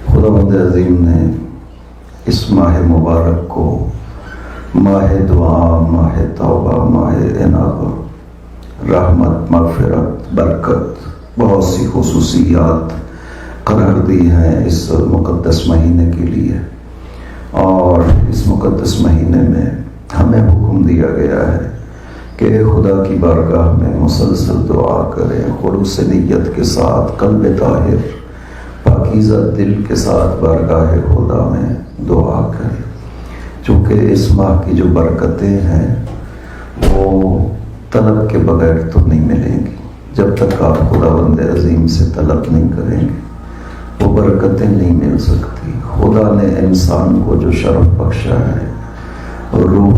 خداوند عظیم نے اس ماہ مبارک کو ماہ دعا، ماہ توبہ، ماہ انابہ، رحمت، مغفرت، برکت، بہت سی خصوصیات قرار دی ہیں اس مقدس مہینے کے لیے۔ اور اس مقدس مہینے میں ہمیں حکم دیا گیا ہے کہ خدا کی بارگاہ میں مسلسل دعا کریں، خلوص نیت کے ساتھ، قلب طاہر، پاکیزہ دل کے ساتھ بارگاہ خدا میں دعا کریں، چونکہ اس ماہ کی جو برکتیں ہیں وہ طلب کے بغیر تو نہیں ملیں گی۔ جب تک آپ خداوند عظیم سے طلب نہیں کریں گے وہ برکتیں نہیں مل سکتی۔ خدا نے انسان کو جو شرف بخشا ہے، روح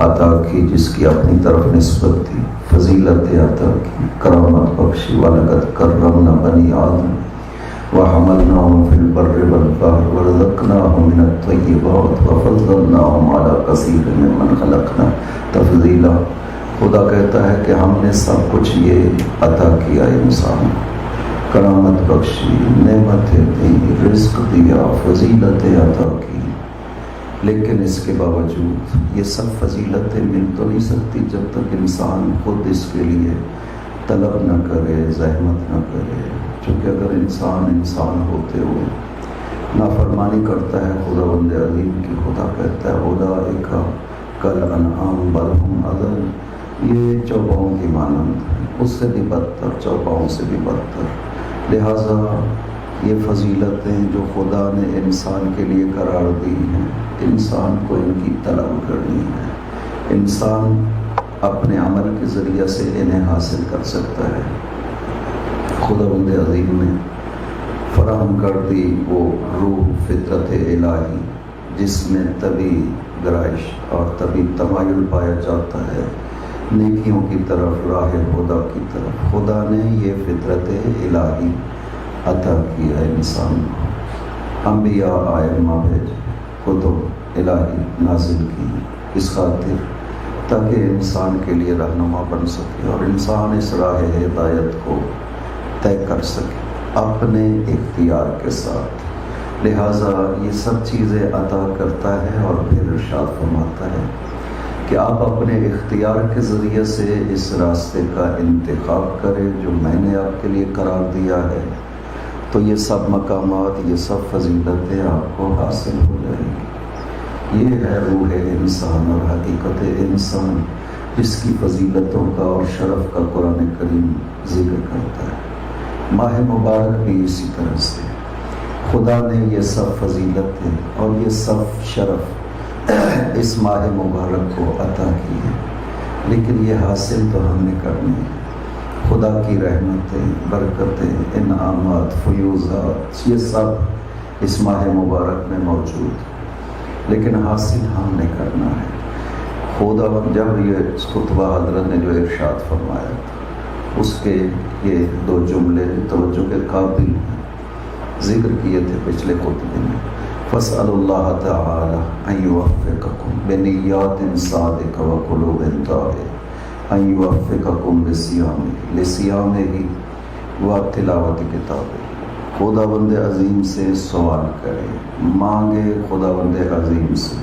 عطا کی، جس کی اپنی طرف نسبت تھی، فضیلت عطا کی، کرامت بخشی، وَلَقَدْ كَرَّمْنَا بَنِي آدَمَ وَحَمَلْنَاهُمْ فِي الْبَرِّ وَالْبَحْرِ وَرَزَقْنَاهُمْ مِنَ الطَّيِّبَاتِ وَفَضَّلْنَاهُمْ عَلَىٰ كَثِيرٍ مِّمَّنْ خَلَقْنَا تَفْضِيلًا۔ خدا کہتا ہے کہ ہم نے سب کچھ یہ عطا کیا انسان، کرامت بخشی، نعمتیں دی، رزق دیا، فضیلتیں عطا کی، لیکن اس کے باوجود یہ سب فضیلتیں مل تو نہیں سکتی جب تک انسان خود اس کے لیے طلب نہ کرے، زحمت نہ کرے۔ چونکہ اگر انسان ہوتے ہوئے نافرمانی کرتا ہے خداوند عظیم کی، خدا کہتا ہے اولئک کالانعام بل ھم اضل، یہ چوپاؤں کی مانند ہے، اس سے بھی بدتر، چوپاؤں سے بھی بدتر۔ لہٰذا یہ فضیلتیں جو خدا نے انسان کے لیے قرار دی ہیں، انسان کو ان کی طلب کرنی ہے۔ انسان اپنے عمل کے ذریعے سے انہیں حاصل کر سکتا ہے۔ خداوند عظیم نے فراہم کر دی وہ روح، فطرت الہی، جس میں طبی گرائش اور طبی تمایل پایا جاتا ہے نیکیوں کی طرف، راہ خدا کی طرف۔ خدا نے یہ فطرت الہی عطا کیا ہے انسان کو۔ انبیاء آئمہ بھیجے، کتب الہی نازل کی اس خاطر تاکہ انسان کے لیے رہنما بن سکے اور انسان اس راہ ہدایت کو طے کر سکے اپنے اختیار کے ساتھ۔ لہٰذا یہ سب چیزیں عطا کرتا ہے اور پھر ارشاد فرماتا ہے کہ آپ اپنے اختیار کے ذریعے سے اس راستے کا انتخاب کریں جو میں نے آپ کے لیے قرار دیا ہے، تو یہ سب مقامات، یہ سب فضیلتیں آپ کو حاصل ہو جائیں گی۔ یہ ہے روح انسان اور حقیقت انسان، جس کی فضیلتوں کا اور شرف کا قرآن کریم ذکر کرتا ہے۔ ماہ مبارک بھی اسی طرح سے خدا نے یہ سب فضیلتیں اور یہ سب شرف اس ماہ مبارک کو عطا کی ہے، لیکن یہ حاصل تو ہم نے کرنی ہے۔ خدا کی رحمتیں، برکتیں، انعامات، فیوزات، یہ سب اس ماہ مبارک میں موجود ہے، لیکن حاصل ہم نے کرنا ہے۔ خدا جب یہ خطبہ حضرت نے جو ارشاد فرمایا تھا، اس کے یہ دو جملے توجہ کے قابل ہیں، ذکر کیے تھے پچھلے خطبے میں۔ فَاسْأَلُوا اللَّهَ تَعَالَىٰ أَن يُوَفِّقَكُم بِنِيَّاتٍ صَادِقَةٍ وَقُلُوبٍ طَاهِرَةٍ أَن يُوَفِّقَكُم لِصِيَامِهِ وَتِلَاوَةِ كِتَابِهِ۔ خداوند عظیم سے سوال کریں، مانگے خداوند عظیم سے۔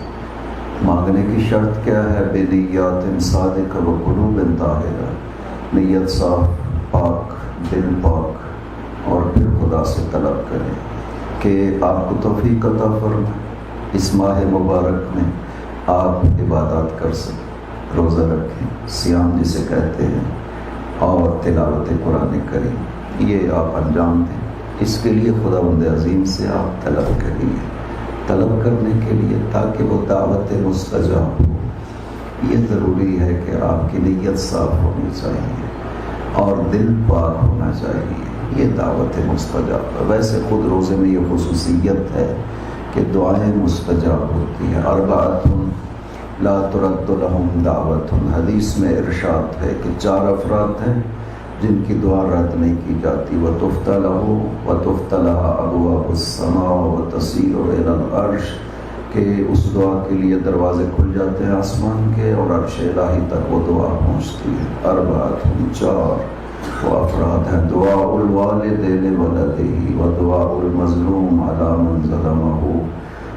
مانگنے کی شرط کیا ہے؟ بِنِيَّاتٍ صَادِقَةٍ وَقُلُوبٍ طَاهِرَةٍ، نیت صاف، پاک، دل پاک، اور پھر خدا سے طلب کریں کہ آپ کو توفیق عطا فرمائے، اس ماہ مبارک میں آپ عبادات کر سکیں، روزہ رکھیں، صیام جسے کہتے ہیں، اور تلاوت قرآن کریم، یہ آپ انجام دیں۔ اس کے لیے خداوند عظیم سے آپ طلب کریے، طلب کرنے کے لیے تاکہ وہ دعوت مستجاب ہو۔ یہ ضروری ہے کہ آپ کی نیت صاف ہونی چاہیے اور دل پاک ہونا چاہیے، یہ دعوت مستجاب ہے۔ ویسے خود روزے میں یہ خصوصیت ہے کہ دعائیں مستجاب ہوتی ہیں۔ اربعۃ لا ترد لهم دعوت، حدیث میں ارشاد ہے کہ 4 افراد ہیں جن کی دعا رد نہیں کی جاتی۔ وَتُفْتَحُ لَهُ وَتُفْتَحُ لَهَا أَبْوَابُ السَّمَاءِ وَتَسِيرُ إِلَى الْعَرْشِ، کہ اس دعا کے لیے دروازے کھل جاتے ہیں آسمان کے اور عرش الہی تک وہ دعا پہنچتی ہے۔ اربعۃ، 4 وہ افراد ہیں دعاء الوالدین ولدہ و دعاء المظلوم علی من ظلمہ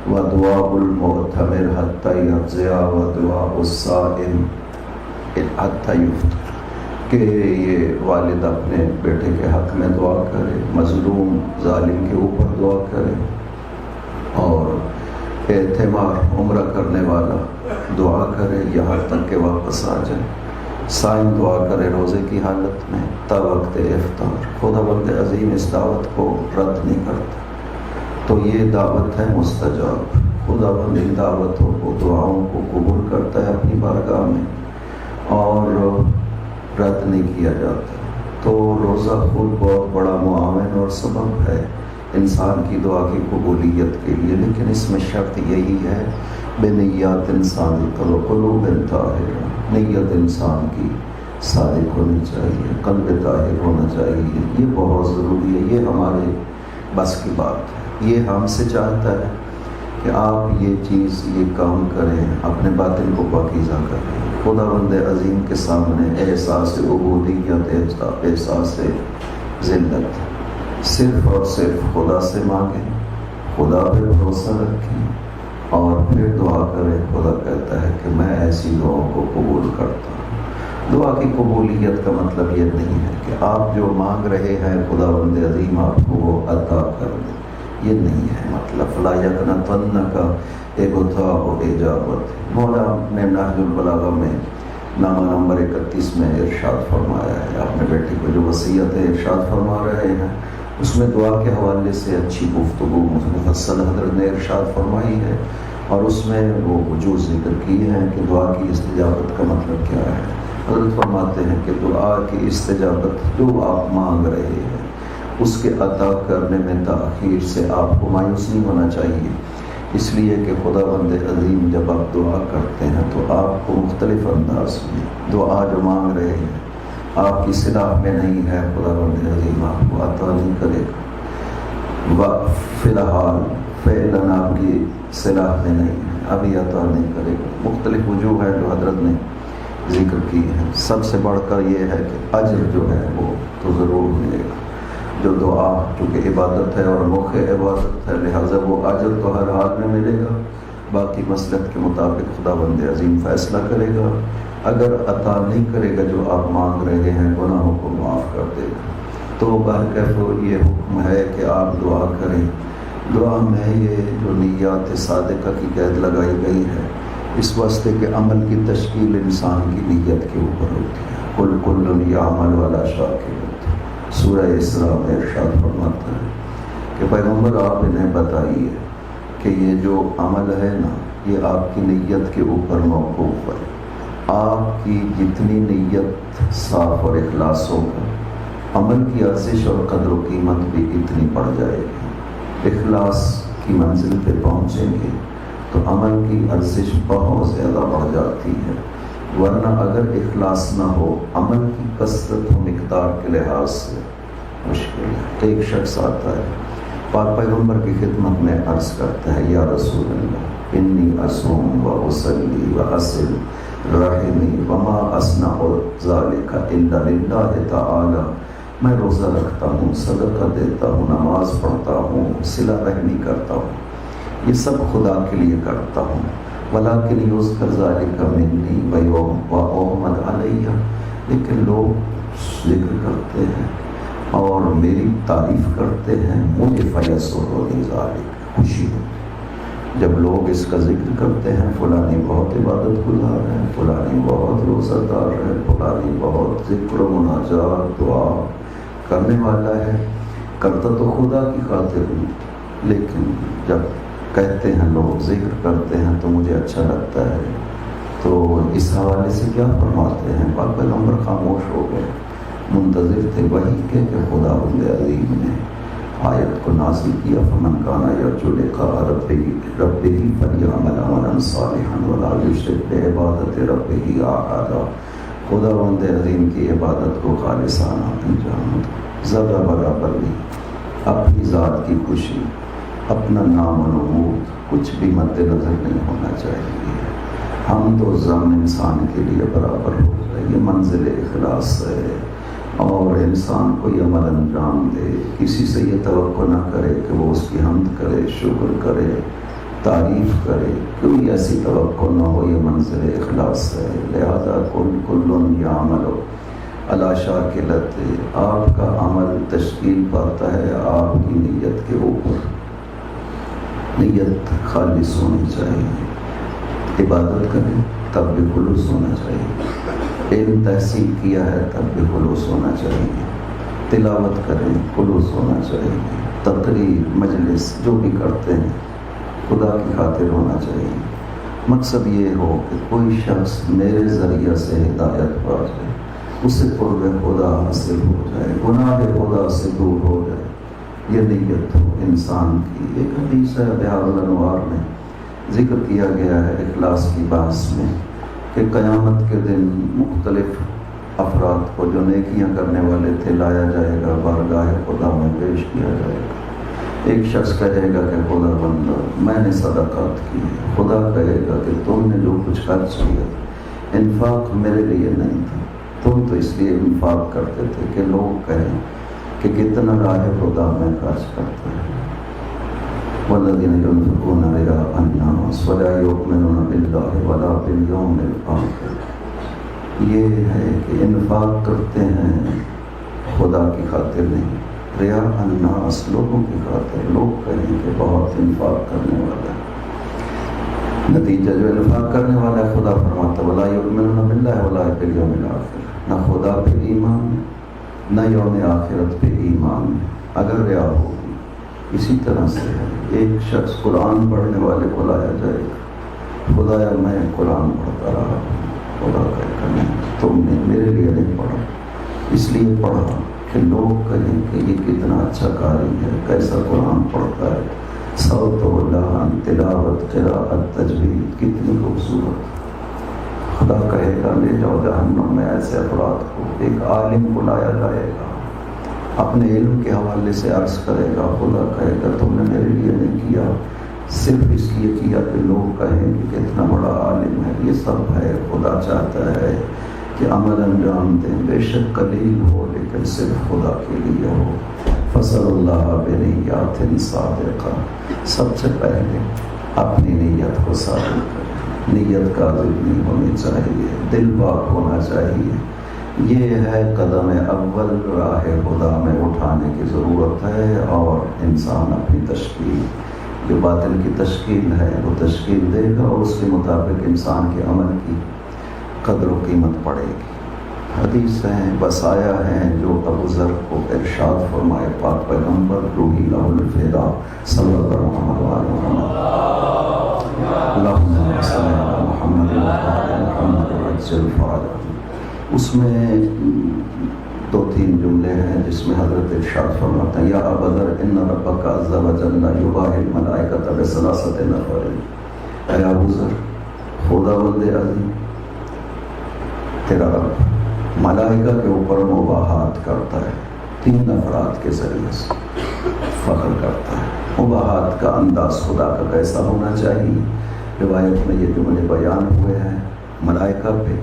و دعاء المعتمر حتی یقضی و دعاء الصائم حتی یفطر، کہ یہ والد اپنے بیٹے کے حق میں دعا کرے، مظلوم ظالم کے اوپر دعا کرے، اور اعتمار عمرہ کرنے والا دعا کرے یہاں تک کہ واپس آ جائے، صائم دعا کرے روزے کی حالت میں تا وقت افطار۔ خداوند عظیم اس دعوت کو رد نہیں کرتا، تو یہ دعوت ہے مستجاب۔ خداوند ان دعوتوں کو، دعاؤں کو قبول کرتا ہے اپنی بارگاہ میں اور رد نہیں کیا جاتا۔ تو روزہ خود بہت بڑا معاون اور سبب ہے انسان کی دعا کی قبولیت کے لیے، لیکن اس میں شرط یہی ہے بنیات صادقہ و قلوب طاہرہ، نیت انسان کی صادق ہونی چاہیے، قلب طاہر ہونا چاہیے، یہ بہت ضروری ہے۔ یہ ہمارے بس کی بات ہے، یہ ہم سے چاہتا ہے کہ آپ یہ چیز، یہ کام کریں، اپنے باطن کو پاکیزہ کریں، خداوند عظیم کے سامنے احساس عبودیت، احساس ذلت صرف اور صرف خدا سے مانگیں، خدا پہ بھروسہ رکھیں اور پھر دعا کریں۔ خدا کہتا ہے کہ میں ایسی دعاؤں کو قبول کرتا ہوں۔ دعا کی قبولیت کا مطلب یہ نہیں ہے کہ آپ جو مانگ رہے ہیں خداوند عظیم آپ کو وہ عطا کر دے، یہ نہیں ہے مطلب۔ فلا یقنطنک ابتغاء اجابت، مولا نے نہج البلاغہ میں نامہ نمبر 31 میں ارشاد فرمایا ہے، اپنے بیٹی کو جو وصیت ہے ارشاد فرما رہے ہیں، اس میں دعا کے حوالے سے اچھی گفتگو مفصل حضرت نے ارشاد فرمائی ہے، اور اس میں وہ وجوہ ذکر کی ہیں کہ دعا کی استجابت کا مطلب کیا ہے۔ حضرت فرماتے ہیں کہ دعا کی استجابت جو آپ مانگ رہے ہیں اس کے عطا کرنے میں تاخیر سے آپ کو مایوس نہیں ہونا چاہیے، اس لیے کہ خداوند عظیم جب آپ دعا کرتے ہیں تو آپ کو مختلف انداز میں دعا جو مانگ رہے ہیں آپ کی صلاح میں نہیں ہے، خداوند عظیم آپ کو عطا نہیں کرے گا، فی الحال فعلاً آپ کی صلاح میں نہیں ہے، ابھی عطا نہیں کرے گا۔ مختلف وجوہ ہیں جو حضرت نے ذکر کی ہیں، سب سے بڑھ کر یہ ہے کہ اجر جو ہے وہ تو ضرور ملے گا۔ جو دعا چونکہ عبادت ہے اور مخ عبادت ہے، لہٰذا وہ اجر تو ہر حال میں ملے گا، باقی مسلک کے مطابق خداوند عظیم فیصلہ کرے گا۔ اگر عطا نہیں کرے گا جو آپ مانگ رہے ہیں، گناہوں کو معاف کر دے گا۔ تو بہرکیف یہ حکم ہے کہ آپ دعا کریں۔ دعا میں یہ جو نیات صادقہ کی قید لگائی گئی ہے، اس واسطے کہ عمل کی تشکیل انسان کی نیت کے اوپر ہوتی ہے۔ کل کل یعمل ولا شاکر، سورہ اسراء میں ارشاد فرماتا ہے کہ پیغمبر آپ انہیں بتائیے کہ یہ جو عمل ہے نا، یہ آپ کی نیت کے اوپر موقوف ہے۔ آپ کی جتنی نیت صاف اور اخلاص ہوگا، عمل کی ارزش اور قدر و قیمت بھی اتنی بڑھ جائے گی۔ اخلاص کی منزل پہ پہنچیں گے تو عمل کی ارزش بہت زیادہ بڑھ جاتی ہے، ورنہ اگر اخلاص نہ ہو، عمل کی کثرت و مقدار کے لحاظ سے مشکل ہے۔ ایک شخص آتا ہے، پاک پیغمبر کی خدمت میں عرض کرتا ہے، یا رسول اللہ انی اصوم و اصلی و اصل رحمی وما اصنع ذلک الا للہ تعالی، میں روزہ رکھتا ہوں، صدقہ دیتا ہوں، نماز پڑھتا ہوں، صلہ رحمی کرتا ہوں، یہ سب خدا کے لیے کرتا ہوں، ولیکن یذکر ذلک منی واحمد علیہ، لیکن لوگ ذکر کرتے ہیں اور میری تعریف کرتے ہیں، مجھے فیسرنی ذلک، خوشی ہوتی جب لوگ اس کا ذکر کرتے ہیں، فلانی بہت عبادت گزار ہے، فلانی بہت روزہ دار ہے، فلانی بہت ذکر و مناجات دعا کرنے والا ہے، کرتا تو خدا کی خاطر ہوں، لیکن جب کہتے ہیں لوگ، ذکر کرتے ہیں تو مجھے اچھا لگتا ہے۔ تو اس حوالے سے کیا فرماتے ہیں؟ پاک پیغمبر خاموش ہو گئے، منتظر تھے وحی کے کہ خداوند عظیم نے آیت کو نازل کیا، فمن کان یرجو لقاء ربہ فلیعمل عملا صالحا ولا یشرک بعبادۃ ربہ احدا، خداوند عظیم کی عبادت کو خالصانہ انجام دو، ذرہ برابر نہیں، اپنی ذات کی خوشی، اپنا نام و نمود کچھ بھی مد نظر نہیں ہونا چاہیے۔ ہم تو ضم انسان کے لیے برابر ہو جائے، یہ منزل اخلاص ہے، اور انسان کوئی عمل انجام دے، کسی سے یہ توقع نہ کرے کہ وہ اس کی حمد کرے، شکر کرے، تعریف کرے، کوئی ایسی توقع نہ ہو، یہ منزل اخلاص ہے۔ لہذا کل یعمل علی شاکلت، آپ کا عمل تشکیل پاتا ہے آپ کی نیت کے اوپر۔ نیت خالص ہونی چاہیے، عبادت کریں تب بھی خلوص ہونا چاہیے، علم تحصیل کیا ہے تب بھی خلوص ہونا چاہیے، تلاوت کریں خلوص ہونا چاہیے، تقریر مجلس جو بھی کرتے ہیں خدا کی خاطر ہونا چاہیے۔ مقصد یہ ہو کہ کوئی شخص میرے ذریعہ سے ہدایت پا جائے، اسے قرب خدا حاصل ہو جائے، گناہ خدا سے دور ہو جائے، یہ نیت ہو انسان کی۔ ایک حدیث ہے بہار الانوار میں ذکر کیا گیا ہے اخلاص کی بحث میں کہ قیامت کے دن مختلف افراد کو جو نیکیاں کرنے والے تھے لایا جائے گا، بارگاہ خدا میں پیش کیا جائے گا۔ ایک شخص کہے گا کہ خدا بندہ میں نے صدقات کی، خدا کہے گا کہ تم نے جو کچھ خرچ کیا انفاق میرے لیے نہیں تھا، تم تو اس لیے انفاق کرتے تھے کہ لوگ کہیں کہ کتنا راہ خدا میں خرچ کرتا ہے۔ والذین ينفقون رئاء الناس ولا يؤمنون باللہ ولا بالیوم الآخر، یہ ہے کہ انفاق کرتے ہیں خدا کی خاطر نہیں، ریا الناس لوگوں کی خاطر، لوگ کہیں کہ بہت انفاق کرنے والا ہے، نتیجہ جو انفاق کرنے والا ہے خدا فرماتا ولا یؤمنون باللہ ولا بالیوم الآخر، نہ خدا پہ ایمان نہ یوم آخرت پہ ایمان۔ اگر ریا ہوگی اسی طرح سے ہے، ایک شخص قرآن پڑھنے والے کو لایا جائے گا، خدایا میں قرآن پڑھتا رہا، خدا کہے گا نہیں تم نے میرے لیے نہیں پڑھا، اس لیے پڑھا کہ لوگ کہیں کہ یہ کتنا اچھا قاری ہے، کیسا قرآن پڑھتا ہے، صوت و لحن، تلاوت، قراءت، تجوید کتنی خوبصورت۔ خدا کہے گا لے جاؤ جہنم میں ایسے افراد کو۔ ایک عالم کو لایا جائے گا، اپنے علم کے حوالے سے عرض کرے گا، خدا کہے گا تم نے میرے لیے نہیں کیا، صرف اس لیے کیا کہ لوگ کہیں کہ کتنا بڑا عالم ہے۔ یہ سب ہے، خدا چاہتا ہے کہ عمل انجام دیں، بے شک قلیل ہو لیکن صرف خدا کے لیے ہو۔ فصل اللہ بنیات صادقہ، سب سے پہلے اپنی نیت کو صادق کریں، نیت کاذب نہیں ہونی چاہیے، دل پاک ہونا چاہیے۔ یہ ہے قدم اول راہ خدا میں اٹھانے کی ضرورت ہے، اور انسان اپنی تشکیل جو باطن کی تشکیل ہے وہ تشکیل دے گا، اور اس کے مطابق انسان کے عمل کی قدر و قیمت پڑے گی۔ حدیث ہیں بسایا ہیں جو ابو ذر کو ارشاد فرمائے پاک پیغمبر روحی لہ الفدا صلی اللہ علیہ وسلم، اللہم صلی علی محمد وعلی محمد وعجل فرجہ۔ اس میں 2-3 جملے ہیں جس میں حضرت ارشاد فرماتے ہیں یا ابا ذر ان ربک عز وجل یباہی الملائکۃ بثلاثۃ نفر، اے ابو ذر خدا بند عظیم تیرا رب ملائکہ کے اوپر مباحات کرتا ہے 3 افراد کے ذریعے سے، فخر کرتا ہے۔ مباحات کا انداز خدا کا کیسا ہونا چاہیے؟ روایت میں یہ جملے بیان ہوئے ہیں، ملائکہ پہ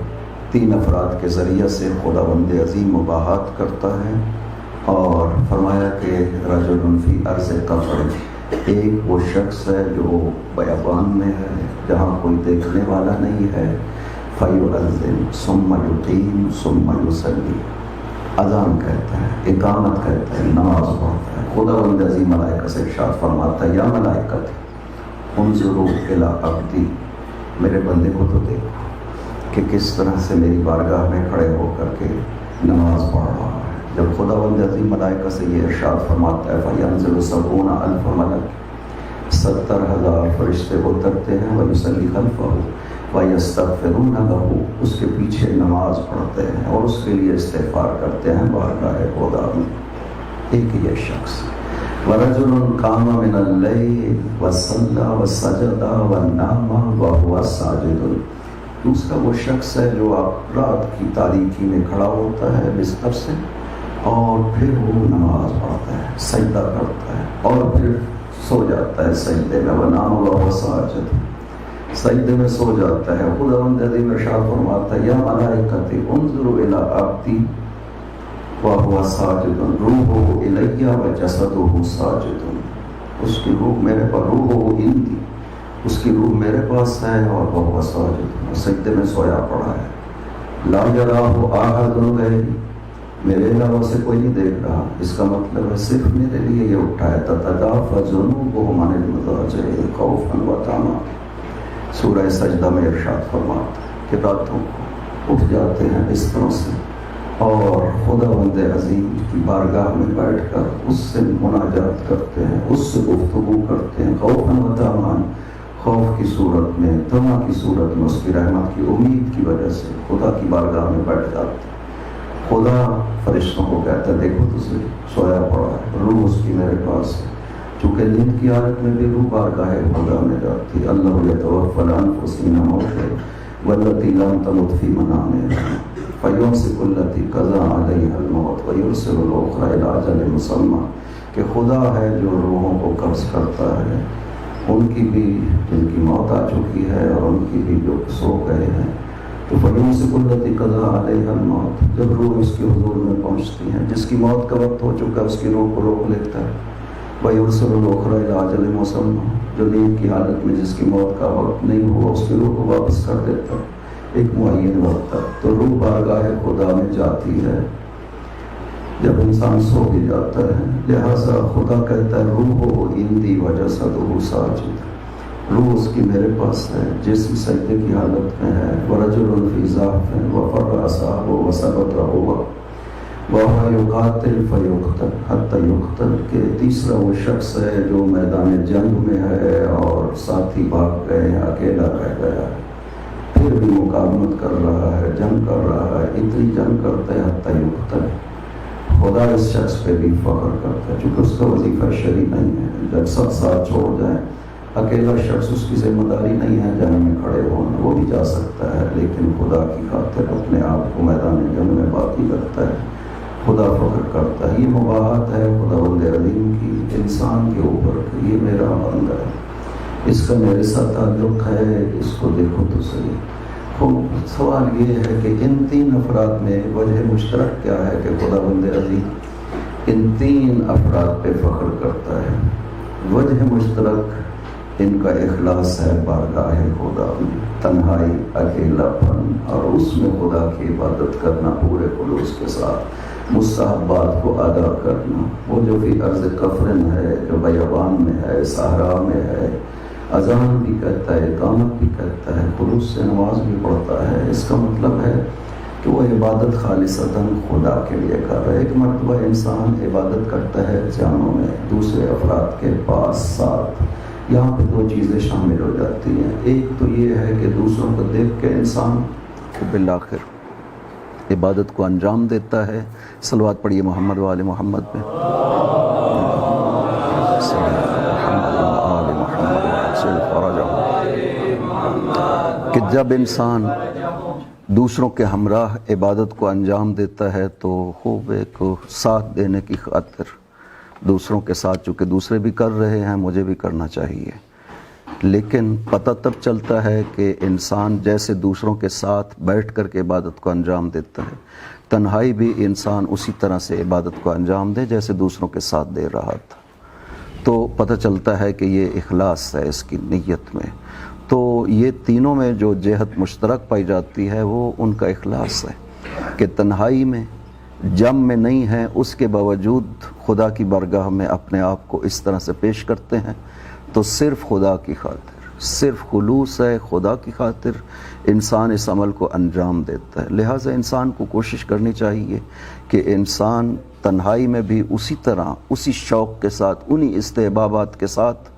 3 افراد کے ذریعے سے خدا بند عظیم مباحات کرتا ہے، اور فرمایا کہ رجل فی ارض قفر، ایک وہ شخص ہے جو بیابان میں ہے جہاں کوئی دیکھنے والا نہیں ہے، فیؤذن ثم یقیم ثم یصلی، اذان کہتا ہے، اقامت کہتا ہے، نماز پڑھتا ہے۔ خدا بند عظیم ملائکہ سے ارشاد فرماتا ہے یا ملائکۃ انظروا الی عبدی، میرے بندے کو تو دیکھو کہ کس طرح سے میری بارگاہ میں کھڑے ہو کر کے نماز پڑھ رہا ہے۔ جب خدا بند عظیم ملائکہ سے یہ ارشاد فرماتا ہے فَيَنزِلُ 70,000 ملک، 70,000 فرشتے اترتے ہیں، وَيُصَلِّ خَلْفَهُ وَيَسْتَغْفِرُونَ لَهُ، اس کے پیچھے نماز پڑھتے ہیں اور اس کے لیے استغفار کرتے ہیں بارگاہ خدا میں۔ ایک یہ شخص وَرَجُلٌ قَامَ مِنَ اللَّيْلِ وَصَلَّى وَسَجَدَ وَنَامَ وَهُوَ سَاجِدٌ، دوسرا وہ شخص ہے جو آپ رات کی تاریکی میں کھڑا ہوتا ہے بستر سے، اور پھر وہ نماز پڑھتا ہے، سجدہ کرتا ہے، اور پھر سو جاتا ہے سجدے میں، وَنَامَ وَهُوَ سَاجِدٌ، سجدے میں سو جاتا ہے۔ خدا بند عظیم ارشاد فرماتا ہے یا ملائکۃ انظروا الی عبدی، وَهُوَ سَاجِدٌ رُوحُهُ إِلَيَّ وَجَسَدُهُ سَاجِدٌ، اس کی روح میرے پاس، روحُ عِندِی، اس کی روح میرے پاس ہے، اور وَهُوَ سَاجِدٌ، سجدے میں سویا پڑا ہے۔ لَا يَرَاهُ أَحَدٌ غَيْرِی، میرے علاوہ سے کوئی نہیں دیکھ رہا، اس کا مطلب ہے صرف میرے لیے یہ اٹھا ہے۔ تَتَجَافَىٰ جُنُوبُهُمْ عَنِ الْمَضَاجِعِ خَوْفًا وَطَمَعًا، سورہ سجدہ میں ارشاد فرماتا ہے کہ راتوں کو اٹھ جاتے ہیں بستروں سے اور خداوند عظیم کی بارگاہ میں بیٹھ کر اس سے مناجات کرتے ہیں، اس سے گفتگو کرتے ہیں، خوفاً وطمعاً، خوف کی صورت میں، طمع کی صورت میں، اس کی رحمت کی امید کی وجہ سے خدا کی بارگاہ میں بیٹھ جاتے ہیں۔ خدا فرشتوں کو کہتا ہے دیکھو تجھے سویا پڑا ہے، روح اس کی میرے پاس ہے، چونکہ نیند کی حالت میں بھی روح بارگاہ خدا میں جاتی ہے۔ اللہ یتوفی الانفس حین موتها والتی لم تمت فی منامها فیمسک التی قضی علیہا الموت ویرسل الاخری الی اجل مسمى، کہ خدا ہے جو روحوں کو قبض کرتا ہے، ان کی بھی جن کی موت آ چکی ہے اور ان کی بھی جو سو گئے ہیں، تو فیمسک التی قضی علیہا الموت، جب روح اس کے حضور میں پہنچتی ہیں، جس کی موت کا وقت ہو چکا اس کی روح کو روک لیتا ہے۔ وَيُرْسِلُ الْأُخْرَىٰ إِلَىٰ أَجَلٍ مُّسَمًّى، جو نیند کی حالت میں جس کی موت کا وقت نہیں ہوا اس کی روح کو واپس کر دیتا ہے ایک معین وقت تک۔ تو روح بارگاہ خدا میں جاتی ہے جب انسان سو بھی جاتا ہے، لہٰذا خدا کہتا ہے روحُ عِندِی وَجَسَدُهُ سَاجِدٌ، روح اس کی میرے پاس ہے، جسم سجدے کی حالت میں ہے۔ وَرَجُلٌ فِي ضَعْفٍ وَفَرَّ أَصْحَابُهُ وَثَبَتَ هُوَ وَهُوَ يُقَاتِلُ فَيُقْتَلُ حَتَّى يُقْتَلَ، کہ تیسرا وہ شخص ہے جو میدان جنگ میں ہے اور ساتھی بھاگ گئے ہیں، اکیلا رہ گیا ہے، پھر بھی مقاومت کر رہا ہے، جنگ کر رہا ہے، اتنی جنگ کرتا ہے حتیٰ یقتل۔ خدا اس شخص پہ بھی فخر کرتا ہے چونکہ اس کا وظیفہ شرعی نہیں ہے۔ جب سب ساتھ چھوڑ جائیں، اکیلا شخص اس کی ذمہ داری نہیں ہے جنگ میں کھڑے ہونا، وہ بھی جا سکتا ہے لیکن خدا کی خاطر اپنے آپ کو میدان جنگ میں باقی رکھتا ہے، خدا فخر کرتا ہے۔ یہ مباحث ہے خداوند عظیم کی انسان کے اوپر کہ یہ میرا بندہ ہے، اس کا میرے ساتھ تعلق ہے، اس کو دیکھو تو صحیح۔ خوب سوال یہ ہے کہ ان تین افراد میں وجہ مشترک کیا ہے کہ خداوند عظیم ان تین افراد پہ فخر کرتا ہے؟ وجہ مشترک ان کا اخلاص ہے بارگاہ خدا میں، تنہائی، اکیلا پن، اور اس میں خدا کی عبادت کرنا پورے خلوص کے ساتھ، مستحبات کو ادا کرنا۔ وہ جو فی ارض کفرن ہے، جو بیابان میں ہے، صحرا میں ہے، اذان بھی کہتا ہے، اقامت بھی کہتا ہے، خلوص سے نماز بھی پڑھتا ہے، اس کا مطلب ہے کہ وہ عبادت خالصتاً خدا کے لیے کر رہا ہے۔ ایک مرتبہ انسان عبادت کرتا ہے جاموں میں، دوسرے افراد کے پاس ساتھ، یہاں پہ دو چیزیں شامل ہو جاتی ہیں۔ ایک تو یہ ہے کہ دوسروں کو دیکھ کے انسان بالآخر عبادت کو انجام دیتا ہے۔ صلوات پڑھیے محمد و آل محمد پہ، کہ جب انسان دوسروں کے ہمراہ عبادت کو انجام دیتا ہے تو خوب ایک ساتھ دینے کی خاطر دوسروں کے ساتھ، چونکہ دوسرے بھی کر رہے ہیں مجھے بھی کرنا چاہیے، لیکن پتہ تب چلتا ہے کہ انسان جیسے دوسروں کے ساتھ بیٹھ کر کے عبادت کو انجام دیتا ہے، تنہائی بھی انسان اسی طرح سے عبادت کو انجام دے جیسے دوسروں کے ساتھ دے رہا تھا، تو پتہ چلتا ہے کہ یہ اخلاص ہے اس کی نیت میں۔ تو یہ تینوں میں جو جہت مشترک پائی جاتی ہے وہ ان کا اخلاص ہے کہ تنہائی میں، جم میں نہیں ہیں، اس کے باوجود خدا کی بارگاہ میں اپنے آپ کو اس طرح سے پیش کرتے ہیں، تو صرف خدا کی خاطر، صرف خلوص ہے، خدا کی خاطر انسان اس عمل کو انجام دیتا ہے۔ لہٰذا انسان کو کوشش کرنی چاہیے کہ انسان تنہائی میں بھی اسی طرح، اسی شوق کے ساتھ، انہی استحبابات کے ساتھ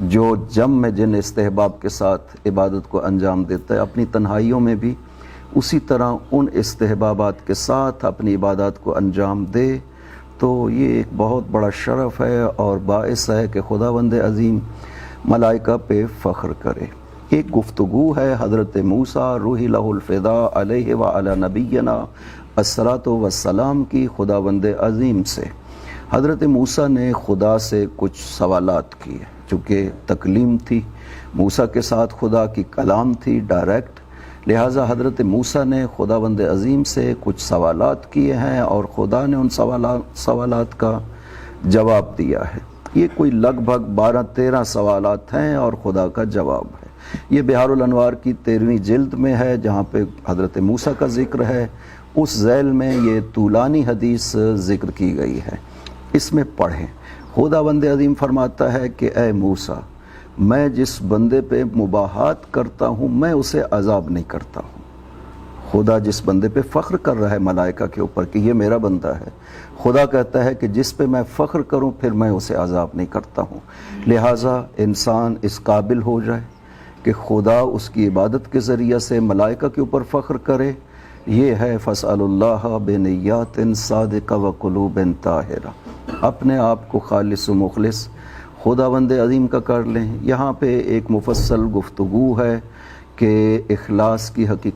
جو جم میں جن استحباب کے ساتھ عبادت کو انجام دیتا ہے، اپنی تنہائیوں میں بھی اسی طرح ان استحبابات کے ساتھ اپنی عبادات کو انجام دے، تو یہ ایک بہت بڑا شرف ہے اور باعث ہے کہ خداوند عظیم ملائکہ پہ فخر کرے۔ ایک گفتگو ہے حضرت موسیٰ روح لہ الفدا علیہ وعلی نبینا الصلاۃ والسلام کی خداوند عظیم سے۔ حضرت موسیٰ نے خدا سے کچھ سوالات کیے، چونکہ تکلیم تھی، موسیٰ کے ساتھ خدا کی کلام تھی ڈائریکٹ، لہٰذا حضرت موسیٰ نے خداوند عظیم سے کچھ سوالات کیے ہیں اور خدا نے ان سوالات کا جواب دیا ہے۔ یہ کوئی لگ بھگ 12-13 سوالات ہیں اور خدا کا جواب ہے۔ یہ بحار الانوار کی 13ویں جلد میں ہے جہاں پہ حضرت موسیٰ کا ذکر ہے، اس ذیل میں یہ طولانی حدیث ذکر کی گئی ہے، اس میں پڑھیں۔ خداوند عظیم فرماتا ہے کہ اے موسیٰ، میں جس بندے پہ مباحات کرتا ہوں میں اسے عذاب نہیں کرتا ہوں۔ خدا جس بندے پہ فخر کر رہا ہے ملائکہ کے اوپر کہ یہ میرا بندہ ہے، خدا کہتا ہے کہ جس پہ میں فخر کروں پھر میں اسے عذاب نہیں کرتا ہوں۔ لہٰذا انسان اس قابل ہو جائے کہ خدا اس کی عبادت کے ذریعہ سے ملائکہ کے اوپر فخر کرے، یہ ہے فَاسْأَلُوا اللَّهَ بِنِيَّاتٍ صَادِقَةٍ وَقُلُوبٍ طَاہِرَةٍ۔ اپنے آپ کو خالص و مخلص خداوند عظیم کا کر لیں۔ یہاں پہ ایک مفصل گفتگو ہے کہ اخلاص کی حقیقت